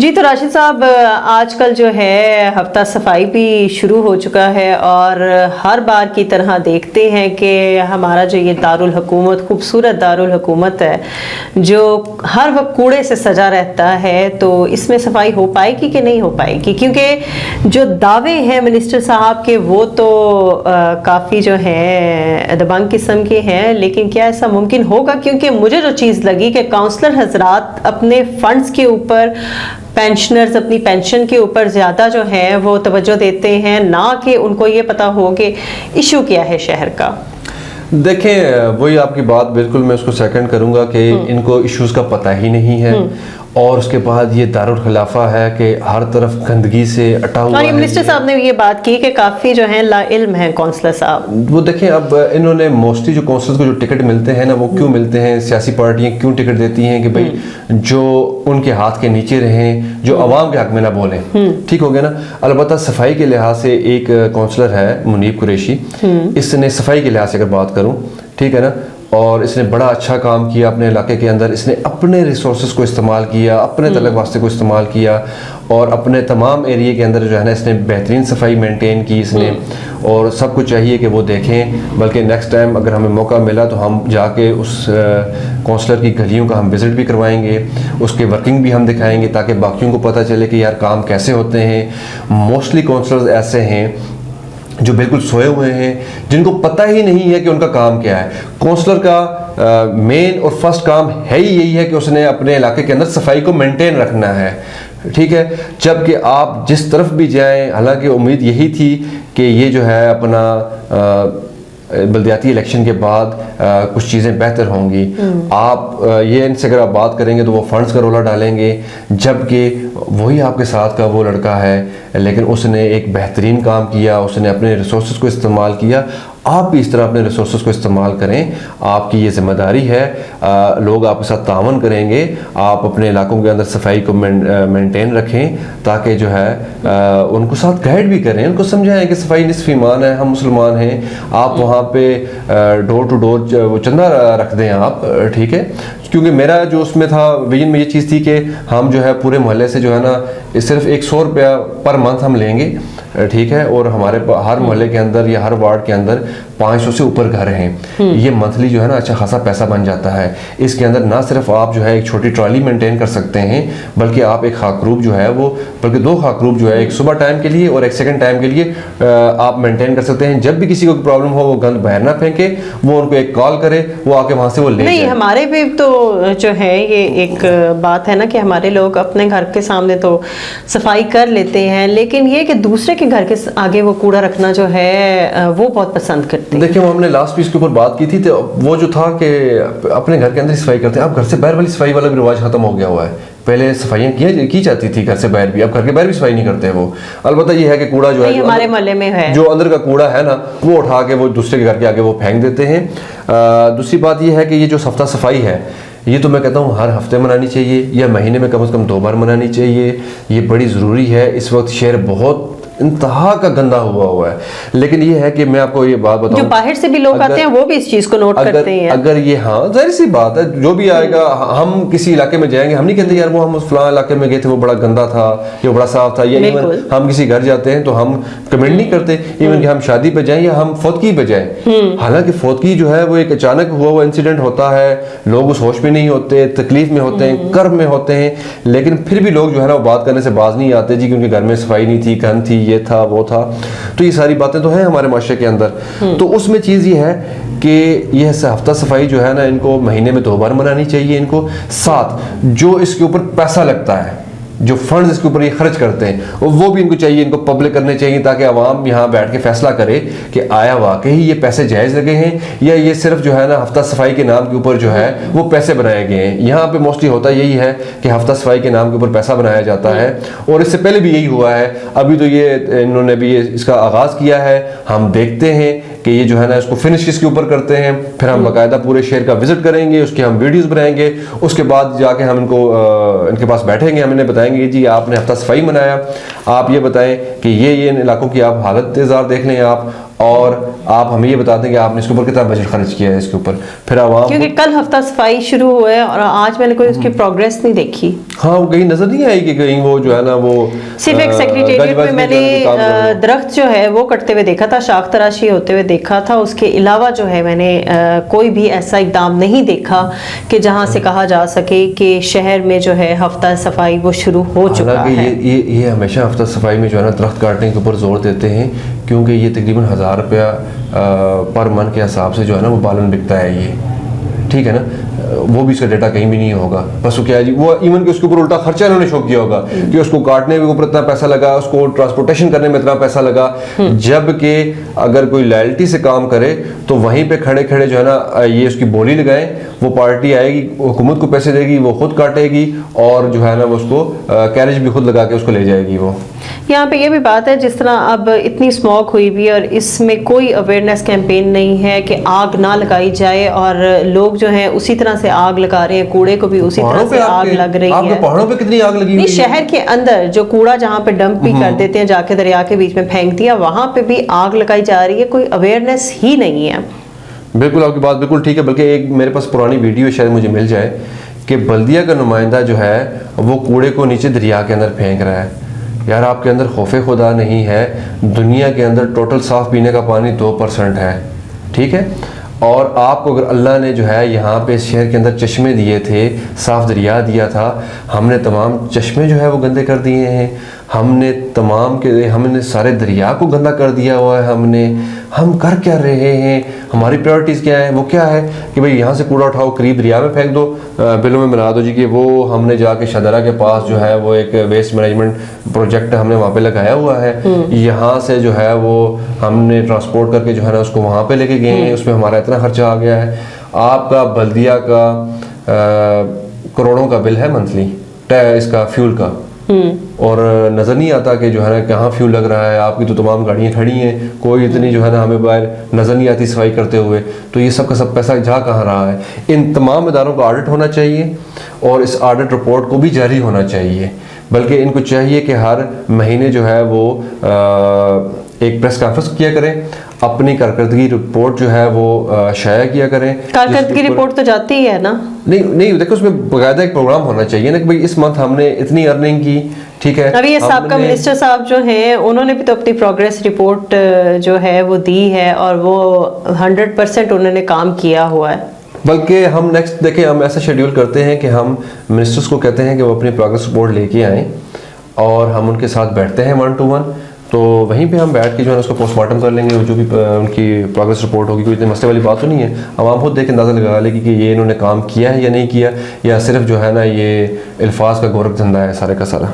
जी तो राशिद साहब, आजकल जो है हफ्ता सफाई भी शुरू हो चुका है और हर बार की तरह देखते हैं कि हमारा जो ये दारुल हुकूमत, खूबसूरत दारुल हुकूमत है जो हर वक्त कूड़े से सजा रहता है, तो इसमें सफाई हो पाएगी कि नहीं हो पाएगी? क्योंकि जो दावे हैं मिनिस्टर साहब के वो तो काफ़ी जो है दबंग किस्म के हैं, लेकिन क्या ऐसा मुमकिन होगा? क्योंकि मुझे जो चीज़ लगी कि काउंसलर हजरात अपने फंड्स के ऊपर, पेंशनर्स अपनी पेंशन के ऊपर ज़्यादा जो है वो तवज्जो देते हैं, ना कि उनको ये पता हो कि इशू क्या है शहर का। देखें, वही आपकी बात बिल्कुल मैं उसको सेकंड करूंगा कि इनको इश्यूज का पता ही नहीं है और उसके बाद ये दारुल खिलाफा है कि हर तरफ गंदगी से अटा हुआ है। मिनिस्टर साहब ने ये बात की कि काफ़ी जो है लाइल्म है काउंसलर साहब। वो देखें, अब इन्होंने मोस्टली जो काउंसलर्स को जो टिकट मिलते हैं ना, वो क्यों मिलते हैं, सियासी पार्टियां क्यों टिकट देती हैं कि भाई जो उनके हाथ के नीचे रहें, जो अवाम के हक में ना बोलें। ठीक हो गया ना। अलबत्ता सफाई के लिहाज से एक काउंसलर है मुनीब कुरैशी, इसने सफाई के लिहाज से अगर बात करूँ, ठीक है ना, और इसने बड़ा अच्छा काम किया अपने इलाके के अंदर। इसने अपने रिसोर्सेज को इस्तेमाल किया, अपने तलक वास्ते को इस्तेमाल किया और अपने तमाम एरिया के अंदर जो है ना इसने बेहतरीन सफाई मेंटेन की इसने, और सबको चाहिए कि वो देखें। बल्कि नेक्स्ट टाइम अगर हमें मौका मिला तो हम जाके उस काउंसलर की गलियों का हम विज़िट भी करवाएंगे, उसके वर्किंग भी हम दिखाएंगे ताकि बाकियों को पता चले कि यार काम कैसे होते हैं। मोस्टली काउंसलर्स ऐसे हैं जो बिल्कुल सोए हुए हैं, जिनको पता ही नहीं है कि उनका काम क्या है। काउंसलर का मेन और फर्स्ट काम है ही यही है कि उसने अपने इलाके के अंदर सफाई को मेंटेन रखना है, ठीक है। जबकि आप जिस तरफ भी जाएं, हालांकि उम्मीद यही थी कि ये जो है अपना बल्दियाती इलेक्शन के बाद कुछ चीज़ें बेहतर होंगी। आप ये इनसे अगर आप बात करेंगे तो वो फंड्स का रोला डालेंगे, जबकि वही आपके साथ का वो लड़का है, लेकिन उसने एक बेहतरीन काम किया, उसने अपने रिसोर्सेज को इस्तेमाल किया। आप भी इस तरह अपने रिसोर्सेज को इस्तेमाल करें, आपकी ये जिम्मेदारी है। लोग आपके साथ तावन करेंगे, आप अपने इलाकों के अंदर सफाई को मेंटेन रखें ताकि जो है उनको साथ गाइड भी करें, उनको समझाएं कि सफाई निस्फ़ ईमान है, हम मुसलमान हैं। आप वहाँ पे डोर टू डोर वो चंदा रख दें आप, ठीक है। क्योंकि मेरा जो उसमें था विजन में ये चीज़ थी कि हम जो है पूरे मोहल्ले से जो है ना सिर्फ 100 रुपया पर मंथ हम लेंगे, ठीक है, और हमारे हर मोहल्ले के अंदर या हर वार्ड के अंदर 500 से ऊपर घर हैं। ये मंथली जो है ना अच्छा खासा पैसा बन जाता है। इसके अंदर ना सिर्फ आप जो है एक छोटी ट्रॉली मेंटेन कर सकते हैं, बल्कि आप एक खाकरूब जो है वो, बल्कि 2 खाकरूब जो है, एक सुबह टाइम के लिए और एक सेकंड टाइम के लिए आप मेंटेन कर सकते हैं। जब भी किसी को प्रॉब्लम हो वो गंद बाहर ना फेंके, वो उनको एक कॉल करे, वो आके वहां से वो ले नहीं। हमारे भी तो जो है ये एक बात है ना कि हमारे लोग अपने घर के सामने तो सफाई कर लेते हैं, लेकिन ये कि दूसरे के घर के आगे वो कूड़ा रखना जो है वो बहुत पसंद करते हैं। देखिए, वो हमने लास्ट पीस के ऊपर बात की थी, तो वो जो था कि अपने घर के अंदर सफाई करते हैं। अब घर से बाहर वाली सफाई वाला भी रिवाज खत्म हो गया हुआ है। पहले सफाइयाँ की जाती थी घर से बाहर भी, अब घर के बाहर भी सफाई नहीं करते हैं वो। अलबत्ता ये है कि कूड़ा जो है हमारे मोहल्ले में है, जो अंदर का कूड़ा है ना, वो उठा के वो दूसरे के घर के आगे वो फेंक देते हैं। दूसरी बात ये है कि ये जो हफ्ता सफाई है, ये तो मैं कहता हूँ हर हफ्ते मनानी चाहिए या महीने में कम से कम 2 बार मनानी चाहिए। ये बड़ी ज़रूरी है। इस वक्त शहर बहुत इंतहा का गंदा हुआ है। लेकिन ये है कि मैं आपको ये बात बताऊं, जो बाहर से भी लोग आते हैं वो भी इस चीज को नोट करते हैं। अगर ये, हाँ जाहिर सी बात है, जो भी आएगा, हम किसी इलाके में जाएंगे, हम नहीं कहते यार वो हम उस फलां इलाके में गए थे वो बड़ा गंदा था, ये बड़ा साफ था। या इवन हम किसी घर जाते हैं तो हम कमेंट नहीं करते, इवन कि हम शादी पे जाएं या हम फौतगी पे जाएं। हालांकि फौतगी जो है वो एक अचानक हुआ इंसिडेंट होता है, लोग उस होश में नहीं होते, तकलीफ में होते हैं, कर्ब में होते हैं, लेकिन फिर भी लोग जो है ना वो बात करने से बाज नहीं आते जी, क्योंकि घर में सफाई नहीं थी, गंद थी, ये था वो था। तो ये सारी बातें तो हैं हमारे माशरे के अंदर। तो उसमें चीज़ ये है कि ये हफ्ता सफाई जो है ना, इनको महीने में 2 बार मनानी चाहिए। इनको साथ जो इसके ऊपर पैसा लगता है, जो फंड्स इसके ऊपर ये खर्च करते हैं, वो भी इनको चाहिए, इनको पब्लिक करने चाहिए ताकि आवाम यहाँ बैठ के फैसला करे कि आया वाकई ये पैसे जायज़ लगे हैं या ये सिर्फ जो है ना हफ्ता सफाई के नाम के ऊपर जो है वो पैसे बनाए गए हैं। यहाँ पे मोस्टली होता यही है कि हफ्ता सफाई के नाम के ऊपर पैसा बनाया जाता है, और इससे पहले भी यही हुआ है। अभी तो ये इन्होंने भी इसका आगाज़ किया है। हम देखते हैं कि ये जो है ना इसको फिनिश किसके ऊपर करते हैं, फिर हम बाकायदा पूरे शहर का विजिट करेंगे, उसके हम वीडियोस बनाएंगे, उसके बाद जाके हम इनके पास बैठेंगे, हम इन्हें बताएंगे जी आपने हफ्ता सफाई मनाया, आप ये बताएं कि ये इन इलाकों की आप हालत ज़ार देख लें आप, और आप हमें ये बता दें कि आपने इसके ऊपर कितना बजट खर्च किया है इसके ऊपर, फिर आवाम क्योंकि कल हफ्ता सफाई शुरू हुआ है और आज मैंने कोई उसकी प्रोग्रेस नहीं देखी। हाँ, वो कहीं नजर नहीं आई कि कहीं वो जो है ना वो सिर्फ एक सेक्रेटेरिएट में मैंने दरख्त जो है वो कटते हुए देखा था, शाख तराशी होते हुए देखा था। उसके अलावा जो है मैंने कोई भी ऐसा इकदाम नहीं देखा कि जहां से कहा जा सके कि शहर में जो है हफ्ता सफाई वो शुरू हो चुका है। ये हमेशा हफ्ता सफाई में जो है ना दरख्त काटने के ऊपर जोर देते हैं, क्योंकि ये तकरीबन 1000 रुपया पर मन के हिसाब से जो है ना वो बालन बिकता है ये, ठीक है ना। वो भी इसका डेटा कहीं भी नहीं होगा, बस वो क्या है जी, वो इवन कि उसके ऊपर उल्टा खर्चा इन्होंने शो किया होगा कि उसको काटने के ऊपर इतना पैसा लगा, उसको ट्रांसपोर्टेशन करने में इतना पैसा लगा, जबकि अगर कोई लॉयल्टी से काम करे तो वहीं पे खड़े खड़े जो है ना ये उसकी बोली लगाएं, वो पार्टी आएगी, हुकूमत को पैसे देगी, वो खुद काटेगी और जो है ना वो उसको कैरेज भी खुद लगा के उसको ले जाएगी। वो यहाँ पे ये भी बात है, जिस तरह अब इतनी स्मॉग हुई भी और इसमें कोई अवेयरनेस कैंपेन नहीं है कि आग ना लगाई जाए, और लोग जो हैं उसी तरह से आग लगा रहे हैं, कूड़े को भी उसी तरह से आग लग रही है। पहाड़ों पे कितनी आग लगी नहीं, शहर के अंदर जो कूड़ा जहाँ पे डंप भी कर देते हैं, जाके दरिया के बीच में फेंक दिया, वहां पे भी आग लगाई जा रही है। कोई अवेयरनेस ही नहीं है। बिल्कुल, आपकी बात बिल्कुल ठीक है। बल्कि एक मेरे पास पुरानी वीडियो शायद मुझे मिल जाए कि बल्दिया का नुमाइंदा जो है वो कूड़े को नीचे दरिया के अंदर फेंक रहा है। यार, आपके अंदर खौफे खुदा नहीं है। दुनिया के अंदर टोटल साफ़ पीने का पानी 2% है, ठीक है। और आपको अगर अल्लाह ने जो है यहाँ पे शहर के अंदर चश्मे दिए थे, साफ़ दरिया दिया था, हमने तमाम चश्मे जो है वो गंदे कर दिए हैं। हमने सारे दरिया को गंदा कर दिया हुआ है। हम कर क्या रहे हैं? हमारी प्रायोरिटीज़ क्या है? वो क्या है कि भाई यहाँ से कूड़ा उठाओ, करीब दरिया में फेंक दो, बिलों में बना दो जी कि वो हमने जाके शाहदरा के पास जो है वो एक वेस्ट मैनेजमेंट प्रोजेक्ट हमने वहाँ पे लगाया हुआ है। यहाँ से जो है वो हमने ट्रांसपोर्ट करके जो है ना उसको वहाँ पे लेके गए हैं, उसमें हमारा इतना खर्चा आ गया है। आपका बल्दिया का करोड़ों का बिल है मंथली इसका फ्यूल का, और नज़र नहीं आता कि जो है ना कहाँ फ्यूल लग रहा है। आपकी तो तमाम गाड़ियाँ खड़ी हैं, कोई इतनी जो है ना हमें बाहर नज़र नहीं आती सफाई करते हुए। तो ये सब का सब पैसा जा कहाँ रहा है? इन तमाम इदारों का ऑडिट होना चाहिए और इस ऑडिट रिपोर्ट को भी जारी होना चाहिए। बल्कि इनको चाहिए कि हर महीने जो है वो एक प्रेस कॉन्फ्रेंस किया करें, अपनी कारकर्दगी रिपोर्ट जो है वो शाया किया करें। कारकर्दगी रिपोर्ट तो जाती ही है ना? नहीं, देखो उसमें बाकायदा एक प्रोग्राम होना चाहिए ना कि भाई इस मंथ हमने इतनी अर्निंग की, ठीक है। अभी ये साहब मिनिस्टर साहब जो हैं उन्होंने भी तो अपनी प्रोग्रेस रिपोर्ट जो है वो दी है और वो 100% उन्होंने काम किया हुआ है। बल्कि हम नेक्स्ट देखें, हम ऐसा शेड्यूल करते हैं कि हम मिनिस्टर्स को कहते हैं कि वो अपनी प्रोग्रेस रिपोर्ट लेके आएँ और हम उनके साथ बैठते हैं 1 to 1। तो वहीं पे हम बैठ के जो है उसको पोस्टमार्टम कर लेंगे, जो भी उनकी प्रोग्रेस रिपोर्ट होगी। कोई इतने मसले वाली बात तो नहीं है। आवाम खुद देख के अंदाज़ा लगा लेगी कि ये इन्होंने काम किया है या नहीं किया, या सिर्फ जो है ना ये अल्फाज का गोरख धंधा है सारे का सारा।